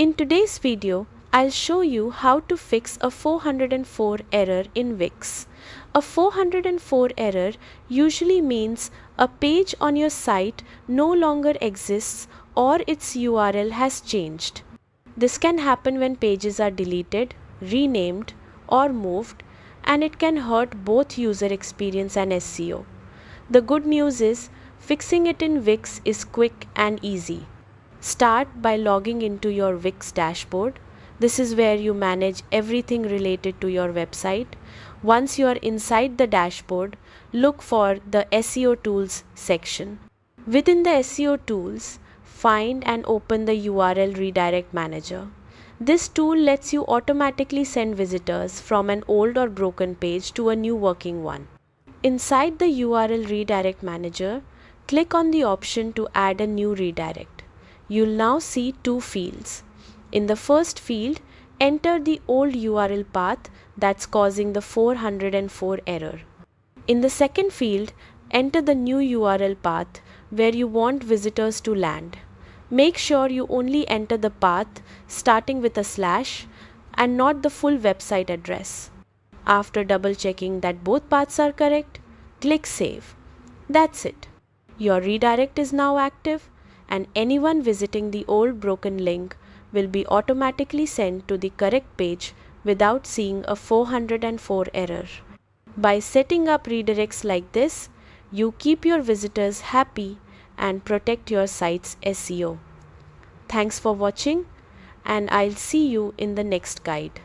In today's video, I'll show you how to fix a 404 error in Wix. A 404 error usually means a page on your site no longer exists or its URL has changed. This can happen when pages are deleted, renamed, or moved, and it can hurt both user experience and SEO. The good news is, fixing it in Wix is quick and easy. Start by logging into your Wix dashboard. This is where you manage everything related to your website. Once you are inside the dashboard, look for the SEO tools section. Within the SEO tools, find and open the URL redirect manager. This tool lets you automatically send visitors from an old or broken page to a new working one. Inside the URL redirect manager, click on the option to add a new redirect. You'll now see two fields. In the first field, enter the old URL path that's causing the 404 error. In the second field, enter the new URL path where you want visitors to land. Make sure you only enter the path starting with a slash and not the full website address. After double checking that both paths are correct, click Save. That's it. Your redirect is now active, and anyone visiting the old broken link will be automatically sent to the correct page without seeing a 404 error. By setting up redirects like this, you keep your visitors happy and protect your site's SEO. Thanks for watching, and I'll see you in the next guide.